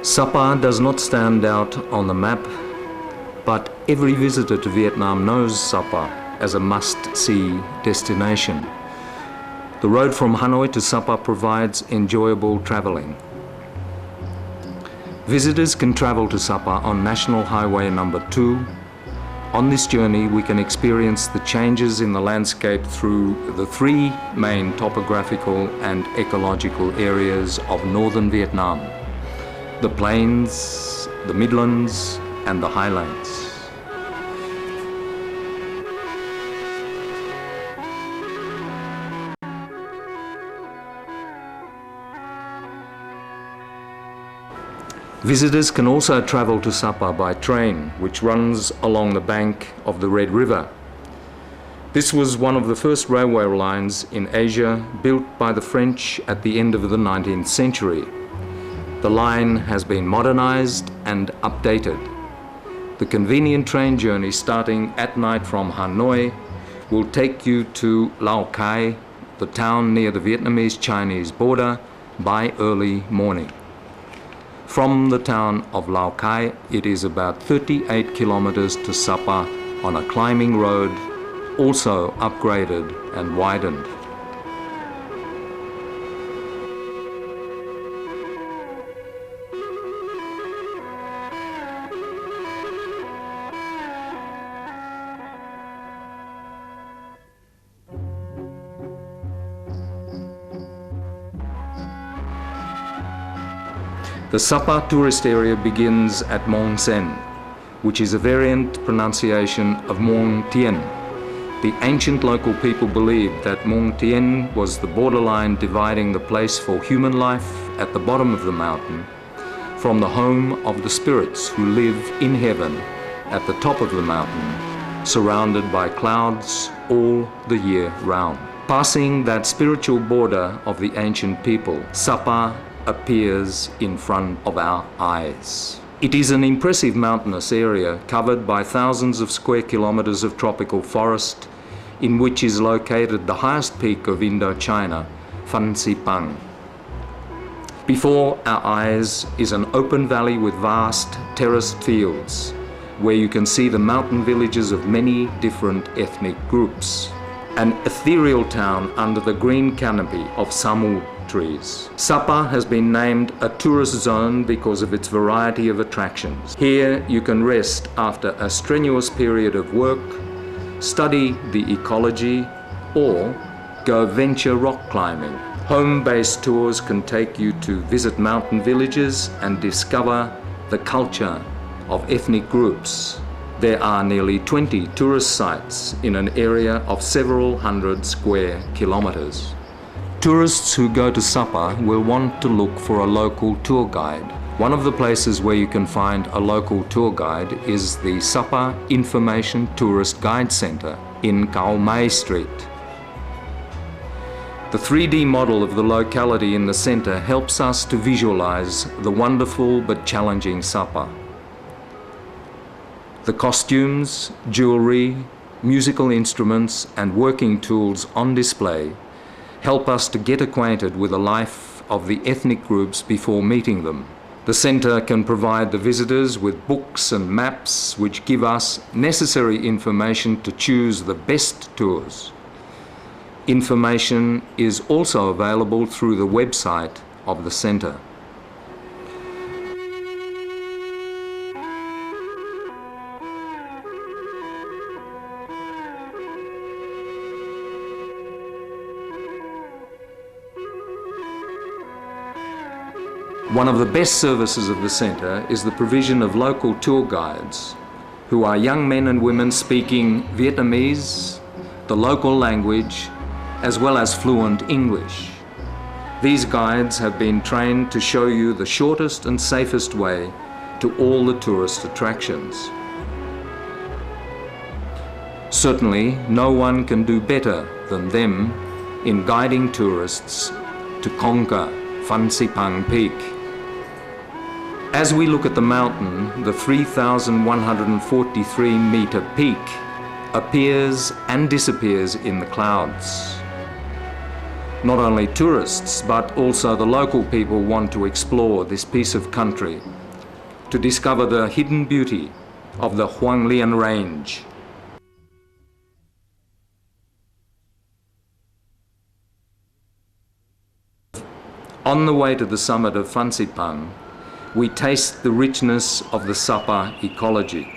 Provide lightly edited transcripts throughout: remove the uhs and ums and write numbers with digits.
Sapa does not stand out on the map, but every visitor to Vietnam knows Sapa as a must-see destination. The road from Hanoi to Sapa provides enjoyable traveling. Visitors can travel to Sapa on National Highway number 2. On this journey, we can experience the changes in the landscape through the 3 main topographical and ecological areas of northern Vietnam: the plains, the midlands, and the highlands. Visitors can also travel to Sapa by train, which runs along the bank of the Red River. This was one of the first railway lines in Asia, built by the French at the end of the 19th century. The line has been modernized and updated. The convenient train journey starting at night from Hanoi will take you to Lao Cai, the town near the Vietnamese-Chinese border, by early morning. From the town of Lao Cai, it is about 38 kilometers to Sapa on a climbing road, also upgraded and widened. The Sapa tourist area begins at Mong Sen, which is a variant pronunciation of Mong Tien. The ancient local people believed that Mong Tien was the borderline dividing the place for human life at the bottom of the mountain from the home of the spirits who live in heaven at the top of the mountain, surrounded by clouds all the year round. Passing that spiritual border of the ancient people, Sapa appears in front of our eyes. It is an impressive mountainous area covered by thousands of square kilometers of tropical forest, in which is located the highest peak of Indochina, Phan Xipang. Before our eyes is an open valley with vast terraced fields, where you can see the mountain villages of many different ethnic groups. An ethereal town under the green canopy of samu trees. Sapa has been named a tourist zone because of its variety of attractions. Here you can rest after a strenuous period of work, study the ecology, or go venture rock climbing. Home-based tours can take you to visit mountain villages and discover the culture of ethnic groups. There are nearly 20 tourist sites in an area of several hundred square kilometers. Tourists who go to Sapa will want to look for a local tour guide. One of the places where you can find a local tour guide is the Sapa Information Tourist Guide Center in Khao Mai Street. The 3D model of the locality in the center helps us to visualize the wonderful but challenging Sapa. The costumes, jewelry, musical instruments, and working tools on display help us to get acquainted with the life of the ethnic groups before meeting them. The center can provide the visitors with books and maps which give us necessary information to choose the best tours. Information is also available through the website of the center. One of the best services of the centre is the provision of local tour guides, who are young men and women speaking Vietnamese, the local language, as well as fluent English. These guides have been trained to show you the shortest and safest way to all the tourist attractions. Certainly, no one can do better than them in guiding tourists to conquer Phan Xipang Peak. As we look at the mountain, the 3,143-meter peak appears and disappears in the clouds. Not only tourists, but also the local people want to explore this piece of country, to discover the hidden beauty of the Huanglian Range. On the way to the summit of Fansipan, we taste the richness of the Sapa ecology.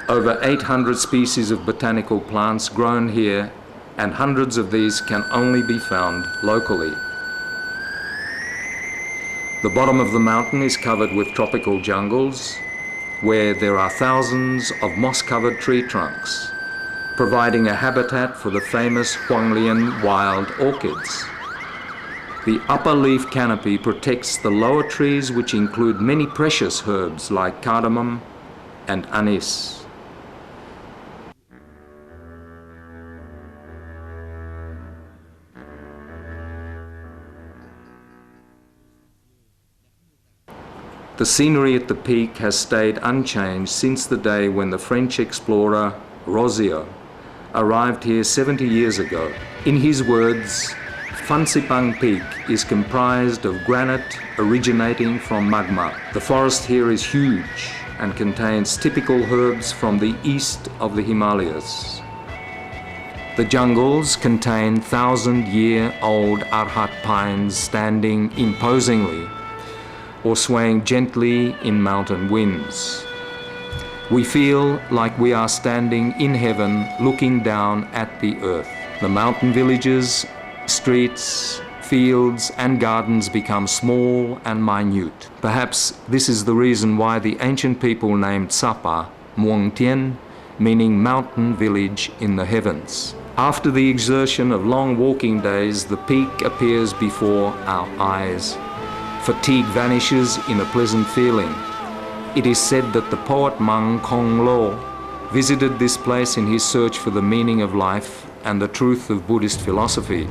Over 800 species of botanical plants grown here, and hundreds of these can only be found locally. The bottom of the mountain is covered with tropical jungles, where there are thousands of moss-covered tree trunks, providing a habitat for the famous Huanglian wild orchids. The upper leaf canopy protects the lower trees, which include many precious herbs like cardamom and anise. The scenery at the peak has stayed unchanged since the day when the French explorer Rozier arrived here 70 years ago. In his words, Fansipan Peak is comprised of granite originating from magma. The forest here is huge and contains typical herbs from the east of the Himalayas. The jungles contain 1,000-year-old arhat pines standing imposingly or swaying gently in mountain winds. We feel like we are standing in heaven looking down at the earth. The mountain villages, streets, fields and gardens become small and minute. Perhaps this is the reason why the ancient people named Sapa Muang Tien, meaning mountain village in the heavens. After the exertion of long walking days, the peak appears before our eyes. Fatigue vanishes in a pleasant feeling. It is said that the poet Mang Kong Lo visited this place in his search for the meaning of life and the truth of Buddhist philosophy.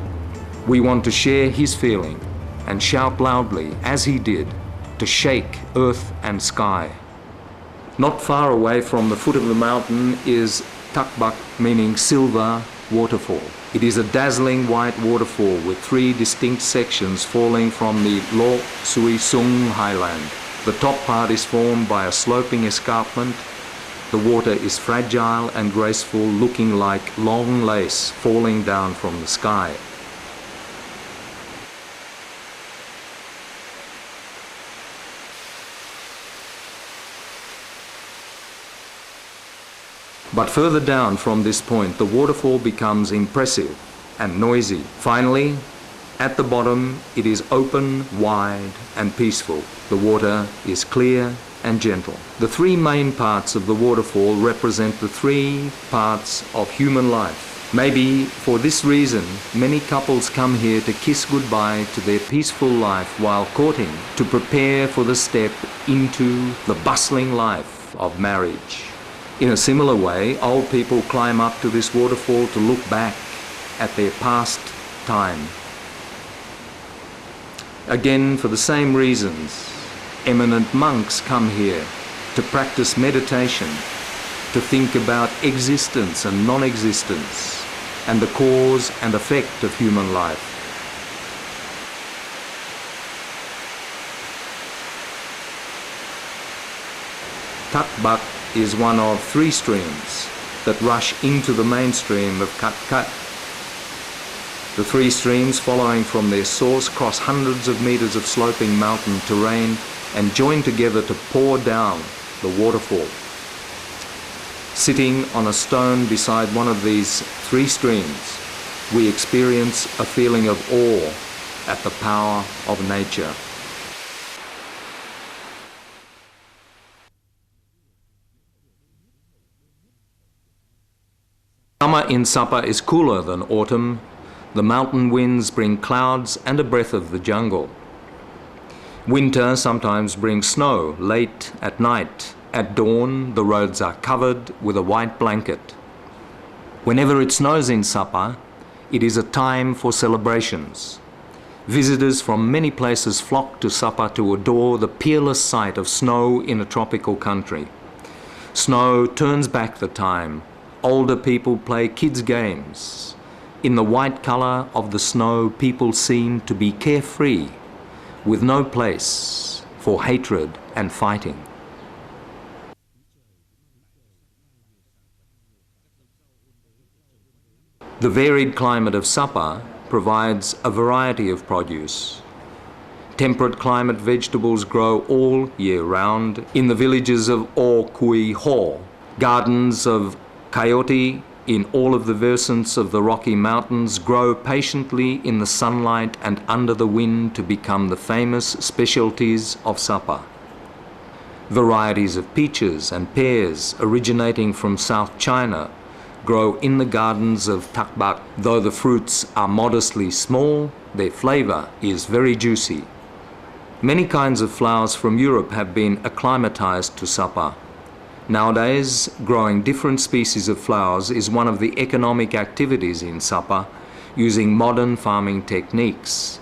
We want to share his feeling and shout loudly, as he did, to shake earth and sky. Not far away from the foot of the mountain is Takbak, meaning silver waterfall. It is a dazzling white waterfall with 3 distinct sections falling from the Lo Sui Sung highland. The top part is formed by a sloping escarpment. The water is fragile and graceful, looking like long lace falling down from the sky. But further down from this point, the waterfall becomes impressive and noisy. Finally, at the bottom, it is open, wide, and peaceful. The water is clear and gentle. The 3 main parts of the waterfall represent the 3 parts of human life. Maybe for this reason, many couples come here to kiss goodbye to their peaceful life while courting, to prepare for the step into the bustling life of marriage. In a similar way, old people climb up to this waterfall to look back at their past time. Again, for the same reasons, eminent monks come here to practice meditation, to think about existence and non-existence, and the cause and effect of human life. Takbak is one of 3 streams that rush into the main stream of Kat. The 3 streams following from their source cross hundreds of meters of sloping mountain terrain and join together to pour down the waterfall. Sitting on a stone beside one of these 3 streams, we experience a feeling of awe at the power of nature. Summer in Sapa is cooler than autumn. The mountain winds bring clouds and a breath of the jungle. Winter sometimes brings snow late at night. At dawn, the roads are covered with a white blanket. Whenever it snows in Sapa, it is a time for celebrations. Visitors from many places flock to Sapa to adore the peerless sight of snow in a tropical country. Snow turns back the time. Older people play kids' games. In the white color of the snow, people seem to be carefree, with no place for hatred and fighting. The varied climate of Sapa provides a variety of produce. Temperate climate vegetables grow all year round in the villages of O Kui Ho, gardens of coyote in all of the versants of the Rocky Mountains grow patiently in the sunlight and under the wind to become the famous specialties of Sapa. Varieties of peaches and pears originating from South China grow in the gardens of Takbak. Though the fruits are modestly small, their flavor is very juicy. Many kinds of flowers from Europe have been acclimatized to Sapa. Nowadays, growing different species of flowers is one of the economic activities in Sapa, using modern farming techniques.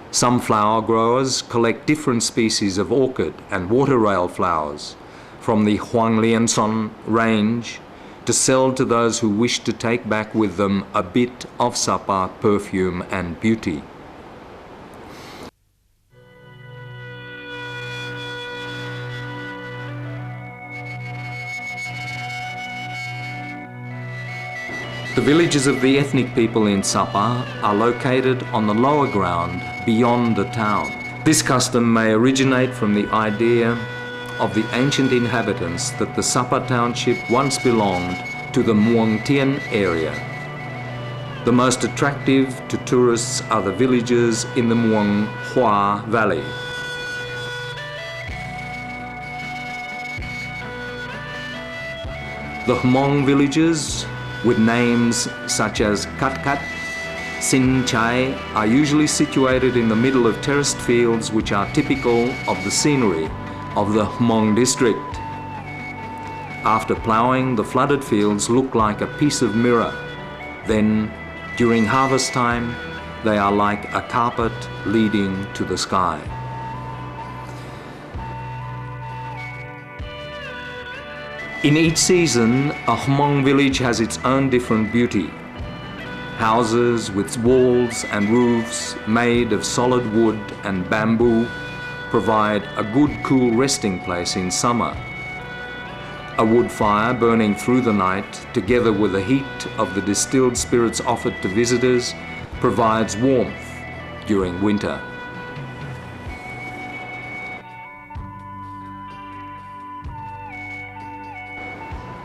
Some flower growers collect different species of orchid and water rail flowers from the Huanglianson range to sell to those who wish to take back with them a bit of Sapa perfume and beauty. The villages of the ethnic people in Sapa are located on the lower ground beyond the town. This custom may originate from the idea of the ancient inhabitants that the Sapa township once belonged to the Muang Tien area. The most attractive to tourists are the villages in the Muang Hua Valley. The Hmong villages, with names such as Kat Kat, Sin Chai, are usually situated in the middle of terraced fields which are typical of the scenery of the Hmong district. After ploughing, the flooded fields look like a piece of mirror. Then, during harvest time, they are like a carpet leading to the sky. In each season, a Hmong village has its own different beauty. Houses with walls and roofs made of solid wood and bamboo provide a good cool resting place in summer. A wood fire burning through the night, together with the heat of the distilled spirits offered to visitors, provides warmth during winter.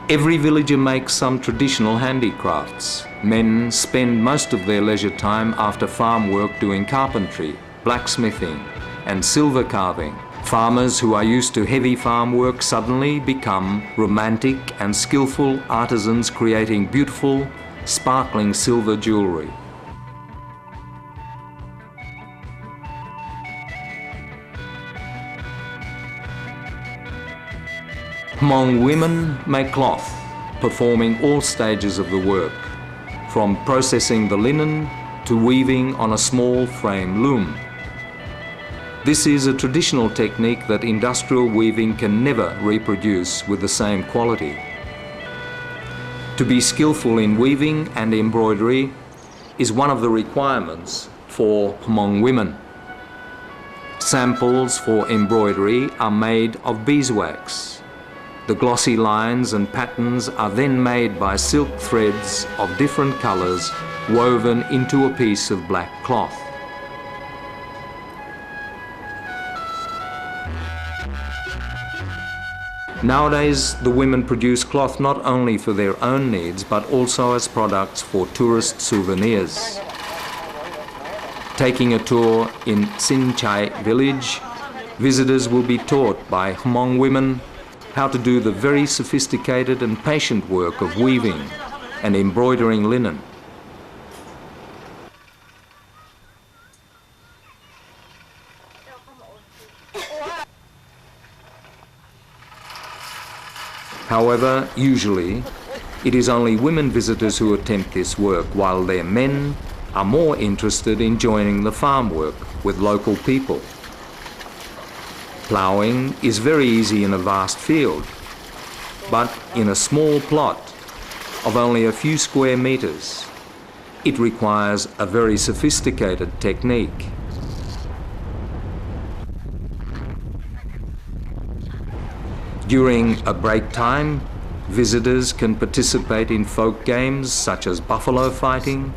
Every villager makes some traditional handicrafts. Men spend most of their leisure time after farm work doing carpentry, blacksmithing, and silver carving. Farmers who are used to heavy farm work suddenly become romantic and skillful artisans creating beautiful, sparkling silver jewelry. Hmong women make cloth, performing all stages of the work, from processing the linen to weaving on a small frame loom. This is a traditional technique that industrial weaving can never reproduce with the same quality. To be skillful in weaving and embroidery is one of the requirements for Hmong women. Samples for embroidery are made of beeswax. The glossy lines and patterns are then made by silk threads of different colors woven into a piece of black cloth. Nowadays, the women produce cloth not only for their own needs, but also as products for tourist souvenirs. Taking a tour in Sin Chai village, visitors will be taught by Hmong women how to do the very sophisticated and patient work of weaving and embroidering linen. However, usually, it is only women visitors who attempt this work, while their men are more interested in joining the farm work with local people. Ploughing is very easy in a vast field, but in a small plot of only a few square meters, It requires a very sophisticated technique. During a break time, visitors can participate in folk games such as buffalo fighting,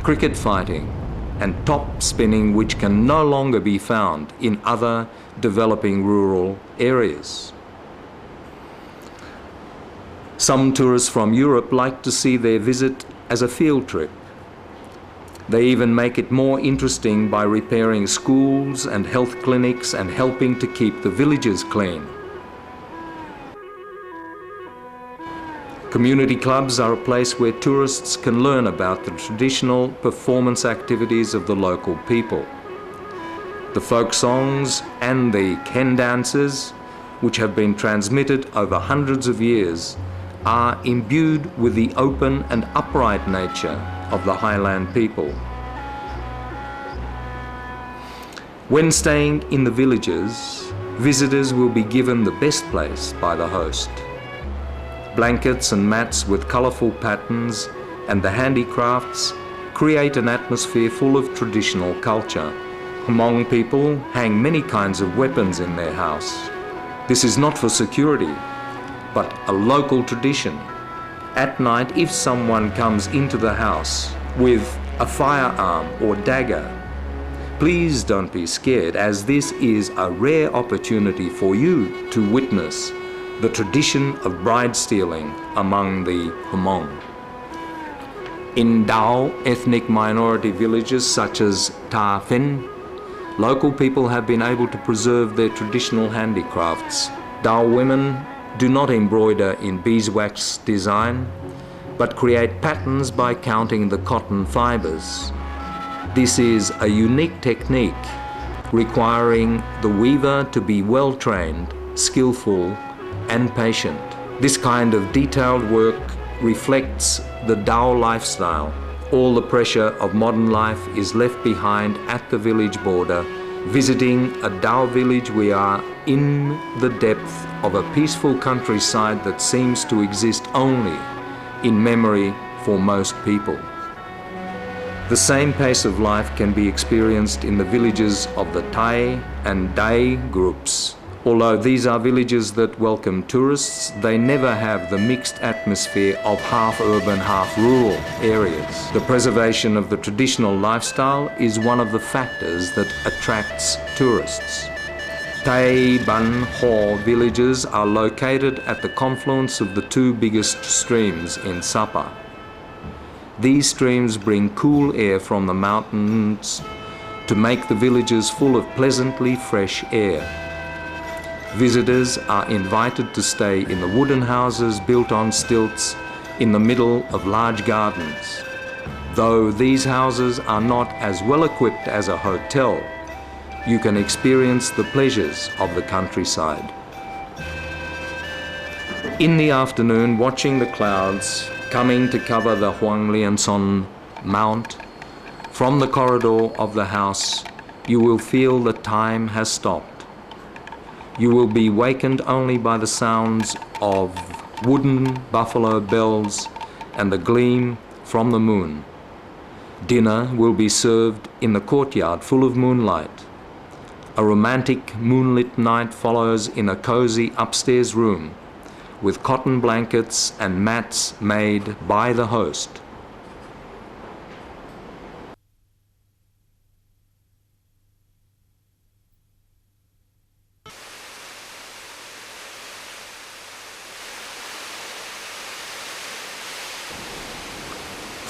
cricket fighting, and top spinning, which can no longer be found in other developing rural areas. Some tourists from Europe like to see their visit as a field trip. They even make it more interesting by repairing schools and health clinics and helping to keep the villages clean. Community clubs are a place where tourists can learn about the traditional performance activities of the local people. The folk songs and the Ken dances, which have been transmitted over hundreds of years, are imbued with the open and upright nature of the highland people. When staying in the villages, visitors will be given the best place by the host. Blankets and mats with colourful patterns and the handicrafts create an atmosphere full of traditional culture. Hmong people hang many kinds of weapons in their house. This is not for security, but a local tradition. At night, if someone comes into the house with a firearm or dagger, please don't be scared, as this is a rare opportunity for you to witness the tradition of bride stealing among the Hmong. In Dao ethnic minority villages such as Ta Phin, local people have been able to preserve their traditional handicrafts. Dao women do not embroider in beeswax design, but create patterns by counting the cotton fibers. This is a unique technique requiring the weaver to be well trained, skillful, and patient. This kind of detailed work reflects the Dao lifestyle. All the pressure of modern life is left behind at the village border. Visiting a Dao village, we are in the depth of a peaceful countryside that seems to exist only in memory for most people. The same pace of life can be experienced in the villages of the Tai and Dai groups. Although these are villages that welcome tourists, they never have the mixed atmosphere of half urban, half rural areas. The preservation of the traditional lifestyle is one of the factors that attracts tourists. Tai Ban Ho villages are located at the confluence of the two biggest streams in Sapa. These streams bring cool air from the mountains to make the villages full of pleasantly fresh air. Visitors are invited to stay in the wooden houses built on stilts in the middle of large gardens. Though these houses are not as well equipped as a hotel, you can experience the pleasures of the countryside. In the afternoon, watching the clouds coming to cover the Huanglian Son Mount, from the corridor of the house, you will feel that time has stopped. You will be wakened only by the sounds of wooden buffalo bells and the gleam from the moon. Dinner will be served in the courtyard full of moonlight. A romantic moonlit night follows in a cozy upstairs room with cotton blankets and mats made by the host.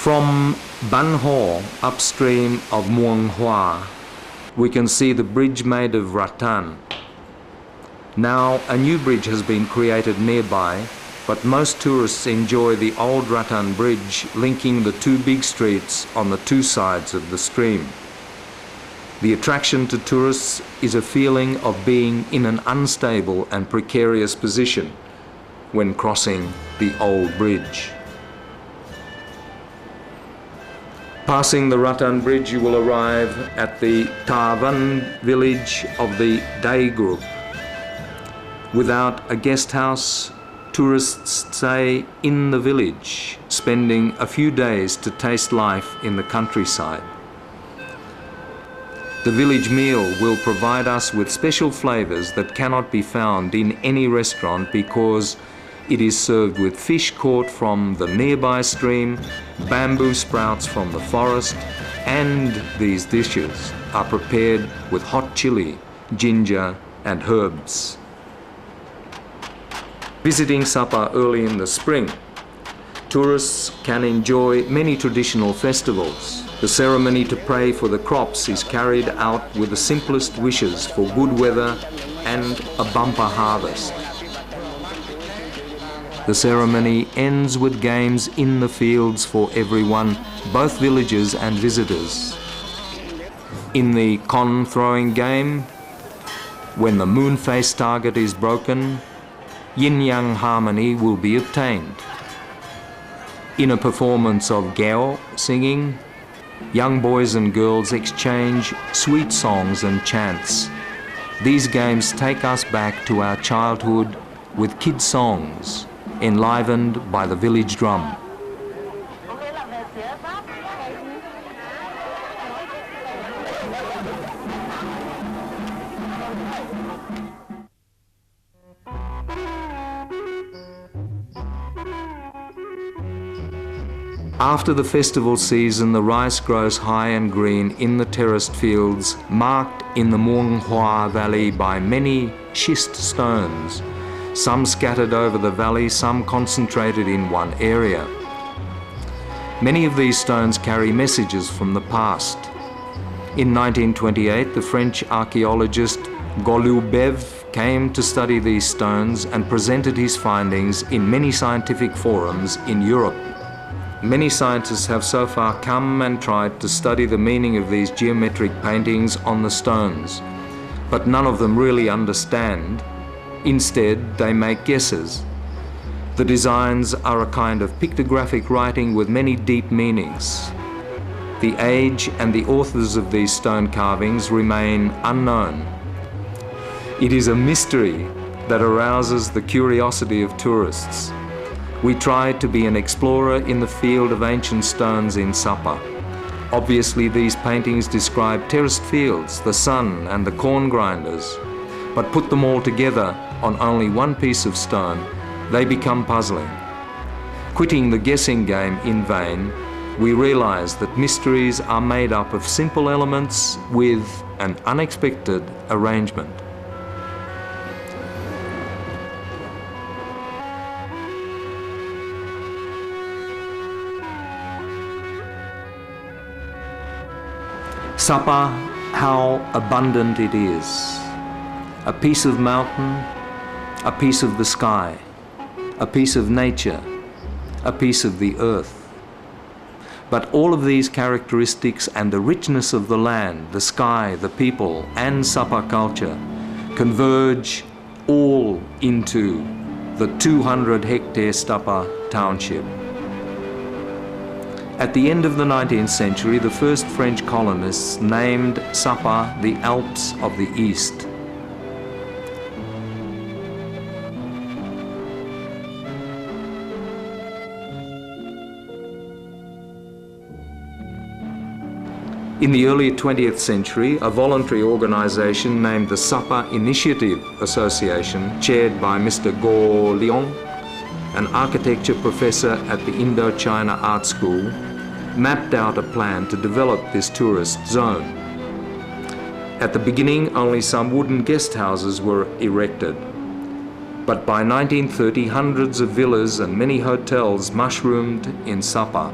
From Ban Ho, upstream of Muang Hua, we can see the bridge made of rattan. Now a new bridge has been created nearby, but most tourists enjoy the old rattan bridge linking the two big streets on the two sides of the stream. The attraction to tourists is a feeling of being in an unstable and precarious position when crossing the old bridge. Passing the Rattan Bridge, you will arrive at the Tavan village of the Dai group. Without a guest house, tourists stay in the village, spending a few days to taste life in the countryside. The village meal will provide us with special flavours that cannot be found in any restaurant because it is served with fish caught from the nearby stream, bamboo sprouts from the forest, and these dishes are prepared with hot chili, ginger and herbs. Visiting Sapa early in the spring, tourists can enjoy many traditional festivals. The ceremony to pray for the crops is carried out with the simplest wishes for good weather and a bumper harvest. The ceremony ends with games in the fields for everyone, both villagers and visitors. In the con throwing game, when the moon face target is broken, yin-yang harmony will be obtained. In a performance of gao singing, young boys and girls exchange sweet songs and chants. These games take us back to our childhood with kid songs, enlivened by the village drum. After the festival season, the rice grows high and green in the terraced fields, marked in the Muang Hua Valley by many schist stones, some scattered over the valley, some concentrated in one area. Many of these stones carry messages from the past. In 1928, the French archaeologist Golubev came to study these stones and presented his findings in many scientific forums in Europe. Many scientists have so far come and tried to study the meaning of these geometric paintings on the stones, but none of them really understand. Instead, they make guesses. The designs are a kind of pictographic writing with many deep meanings. The age and the authors of these stone carvings remain unknown. It is a mystery that arouses the curiosity of tourists. We tried to be an explorer in the field of ancient stones in Sapa. Obviously, these paintings describe terraced fields, the sun and the corn grinders. But put them all together on only one piece of stone, they become puzzling. Quitting the guessing game in vain, we realize that mysteries are made up of simple elements with an unexpected arrangement. Sapa, how abundant it is. A piece of mountain, a piece of the sky, a piece of nature, a piece of the earth. But all of these characteristics and the richness of the land, the sky, the people, and Sapa culture converge all into the 200-hectare Sapa township. At the end of the 19th century, the first French colonists named Sapa the Alps of the East. In the early 20th century, a voluntary organization named the Sapa Initiative Association, chaired by Mr. Go Leong, an architecture professor at the Indochina Art School, mapped out a plan to develop this tourist zone. At the beginning, only some wooden guest houses were erected. But by 1930, hundreds of villas and many hotels mushroomed in Sapa.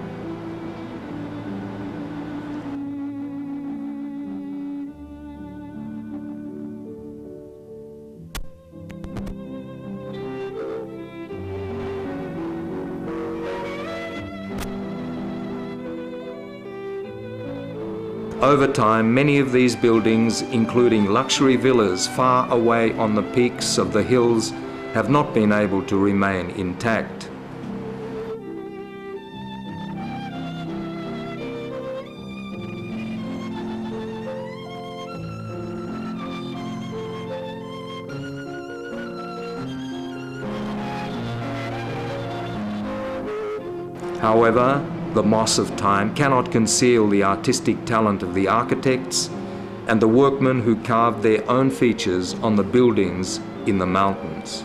Over time, many of these buildings, including luxury villas far away on the peaks of the hills, have not been able to remain intact. However, the moss of time cannot conceal the artistic talent of the architects and the workmen who carved their own features on the buildings in the mountains.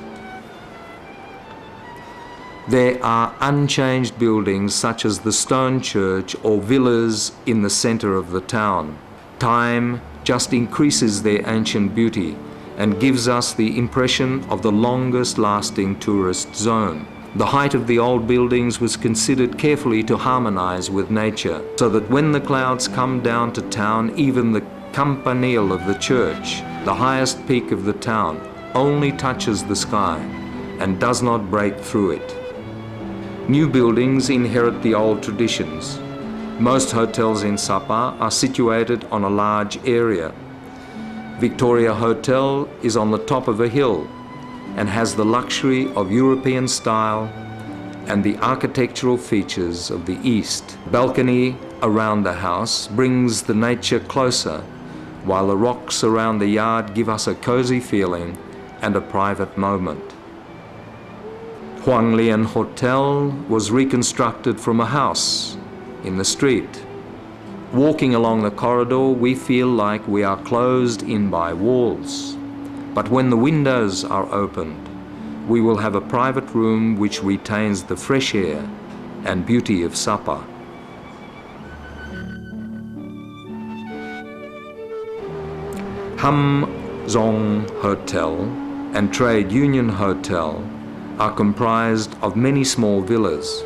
There are unchanged buildings such as the stone church or villas in the center of the town. Time just increases their ancient beauty and gives us the impression of the longest lasting tourist zone. The height of the old buildings was considered carefully to harmonize with nature, so that when the clouds come down to town, even the campanile of the church, the highest peak of the town, only touches the sky and does not break through it. New buildings inherit the old traditions. Most hotels in Sapa are situated on a large area. Victoria Hotel is on the top of a hill and has the luxury of European style and the architectural features of the East. Balcony around the house brings the nature closer, while the rocks around the yard give us a cozy feeling and a private moment. Huang Lian Hotel was reconstructed from a house in the street. Walking along the corridor, we feel like we are closed in by walls. But when the windows are opened, we will have a private room which retains the fresh air and beauty of Sapa. Ham Zong Hotel and Trade Union Hotel are comprised of many small villas.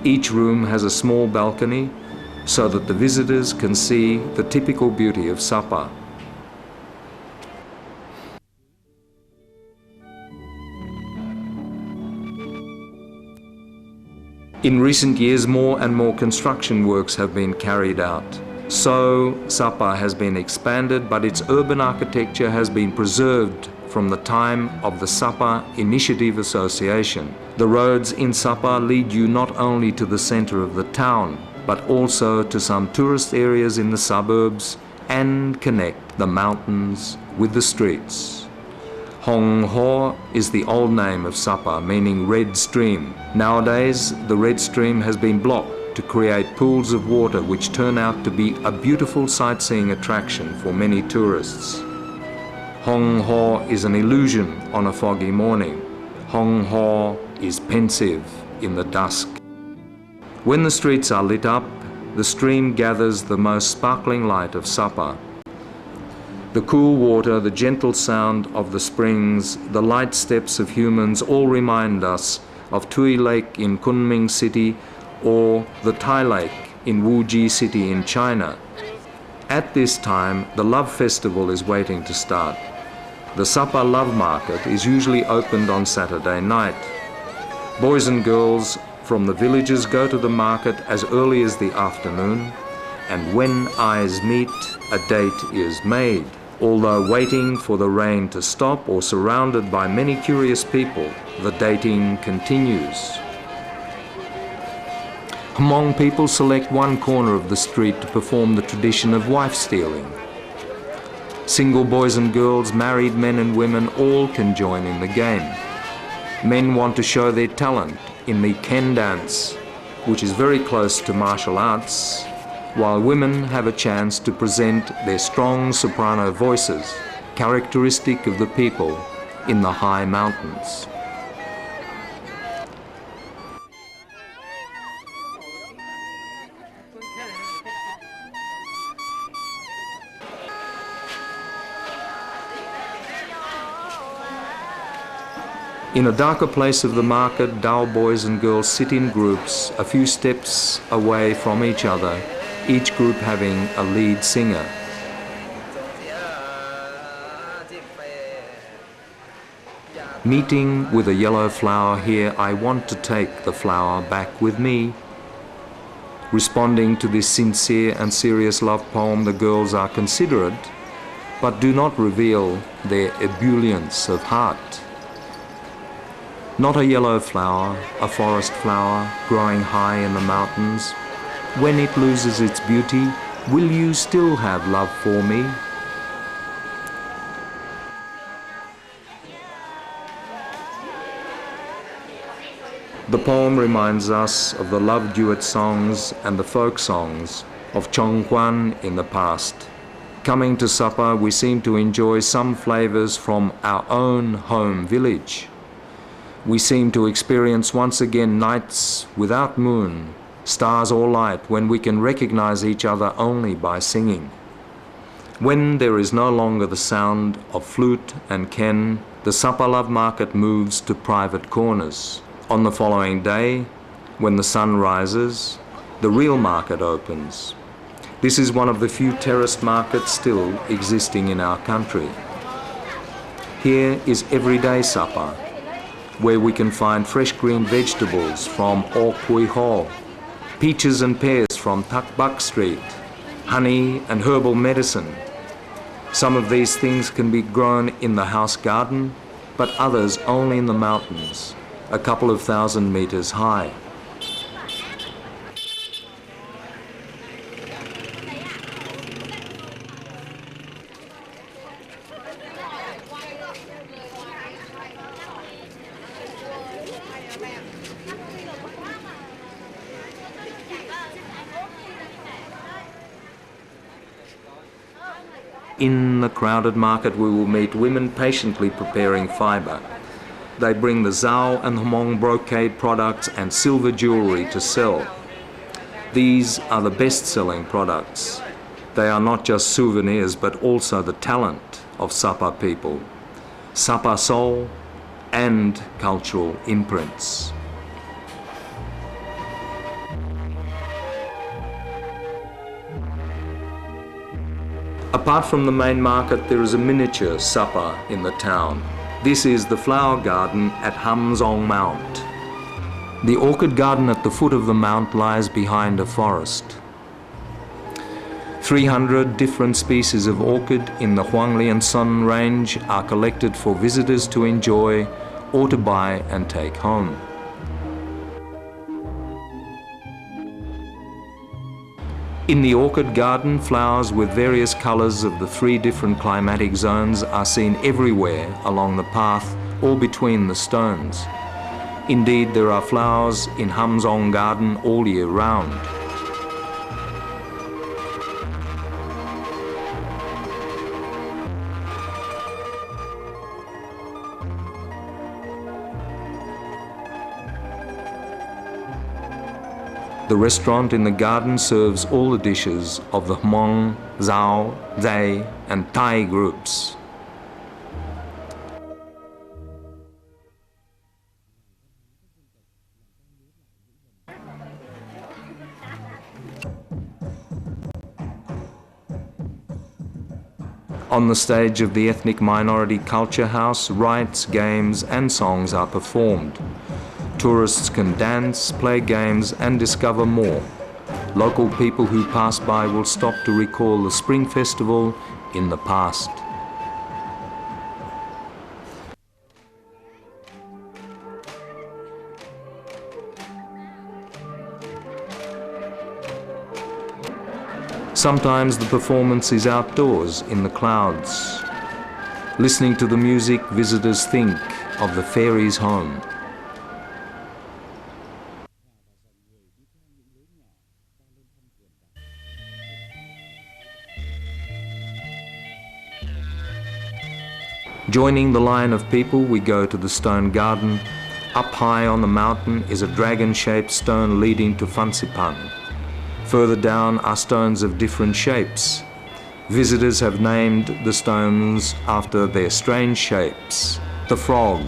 Each room has a small balcony so that the visitors can see the typical beauty of Sapa. In recent years, more and more construction works have been carried out. So, Sapa has been expanded, but its urban architecture has been preserved from the time of the Sapa Initiative Association. The roads in Sapa lead you not only to the center of the town, but also to some tourist areas in the suburbs and connect the mountains with the streets. Hong Ho is the old name of Sapa, meaning red stream. Nowadays, the red stream has been blocked to create pools of water which turn out to be a beautiful sightseeing attraction for many tourists. Hong Ho is an illusion on a foggy morning. Hong Ho is pensive in the dusk. When the streets are lit up, the stream gathers the most sparkling light of Sapa. The cool water, the gentle sound of the springs, the light steps of humans all remind us of Tui Lake in Kunming City or the Tai Lake in Wuji City in China. At this time, the Love Festival is waiting to start. The Sapa Love Market is usually opened on Saturday night. Boys and girls from the villages go to the market as early as the afternoon, and when eyes meet, a date is made. Although waiting for the rain to stop or surrounded by many curious people, the dating continues. Hmong people select one corner of the street to perform the tradition of wife stealing. Single boys and girls, married men and women, all can join in the game. Men want to show their talent in the Ken dance, which is very close to martial arts, while women have a chance to present their strong soprano voices, characteristic of the people in the high mountains. In a darker place of the market, Dao boys and girls sit in groups a few steps away from each other, each group having a lead singer. Meeting with a yellow flower here, I want to take the flower back with me. Responding to this sincere and serious love poem, the girls are considerate, but do not reveal their ebullience of heart. Not a yellow flower, a forest flower growing high in the mountains. When it loses its beauty, will you still have love for me? The poem reminds us of the love duet songs and the folk songs of Chongquan in the past. Coming to Sapa, we seem to enjoy some flavours from our own home village. We seem to experience once again nights without moon, stars or light, when we can recognise each other only by singing. When there is no longer the sound of flute and ken, the Sapa Love Market moves to private corners. On the following day, when the sun rises, the real market opens. This is one of the few terraced markets still existing in our country. Here is everyday Sapa, where we can find fresh green vegetables from O Kui Ho, peaches and pears from Tak Bak Street, honey and herbal medicine. Some of these things can be grown in the house garden, but others only in the mountains, a couple of thousand meters high. In the crowded market we will meet women patiently preparing fibre. They bring the Zhao and Hmong brocade products and silver jewellery to sell. These are the best-selling products. They are not just souvenirs but also the talent of Sapa people, Sapa soul and cultural imprints. Apart from the main market, there is a miniature Sapa in the town. This is the flower garden at Hamzong Mount. The orchid garden at the foot of the mount lies behind a forest. 300 different species of orchid in the Huanglian Sun range are collected for visitors to enjoy or to buy and take home. In the orchid garden, flowers with various colours of the 3 different climatic zones are seen everywhere along the path or between the stones. Indeed, there are flowers in Hamzong Garden all year round. The restaurant in the garden serves all the dishes of the Hmong, Zhao, Zai and Thai groups. On the stage of the ethnic minority culture house, rites, games and songs are performed. Tourists can dance, play games and discover more. Local people who pass by will stop to recall the Spring Festival in the past. Sometimes the performance is outdoors in the clouds. Listening to the music, visitors think of the fairies' home. Joining the line of people, we go to the stone garden. Up high on the mountain is a dragon-shaped stone leading to Fansipan. Further down are stones of different shapes. Visitors have named the stones after their strange shapes: the frog,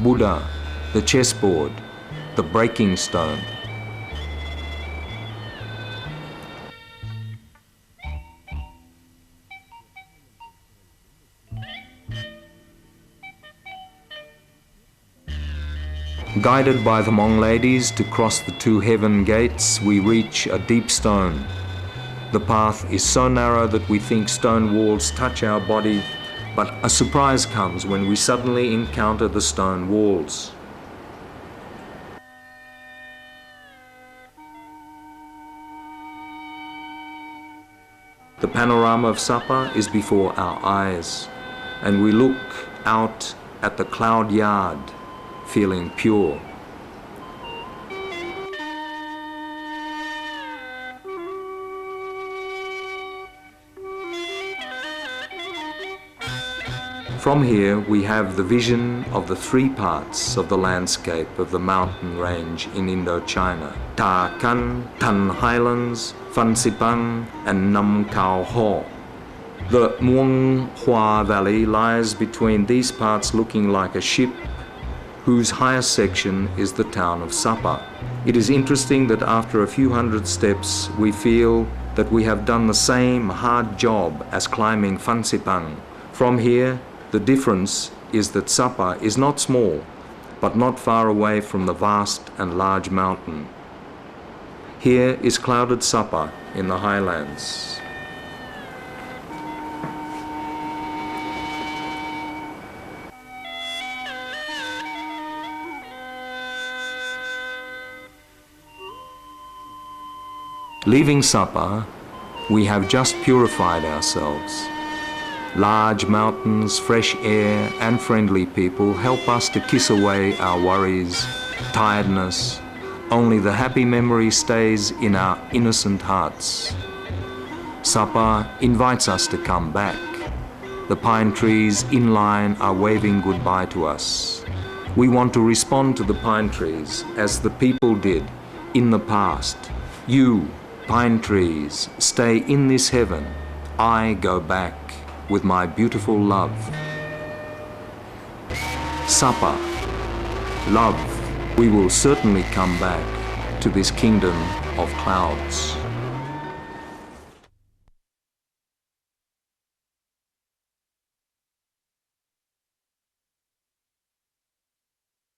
Buddha, the chessboard, the breaking stone. Guided by the Hmong ladies to cross the 2 heaven gates, we reach a deep stone. The path is so narrow that we think stone walls touch our body, but a surprise comes when we suddenly encounter the stone walls. The panorama of Sapa is before our eyes, and we look out at the cloud yard, feeling pure. From here we have the vision of the three parts of the landscape of the mountain range in Indochina: Ta Kan, Tan Highlands, Phan Xipang and Nam Cao Ho. The Muang Hua Valley lies between these parts, looking like a ship whose highest section is the town of Sapa. It is interesting that after a few hundred steps we feel that we have done the same hard job as climbing Phan Xipang. From here, the difference is that Sapa is not small, but not far away from the vast and large mountain. Here is clouded Sapa in the highlands. Leaving Sapa, we have just purified ourselves. Large mountains, fresh air and friendly people help us to kiss away our worries, tiredness. Only the happy memory stays in our innocent hearts. Sapa invites us to come back. The pine trees in line are waving goodbye to us. We want to respond to the pine trees as the people did in the past. You, pine trees, stay in this heaven. I go back with my beautiful love. Sapa, love, we will certainly come back to this kingdom of clouds.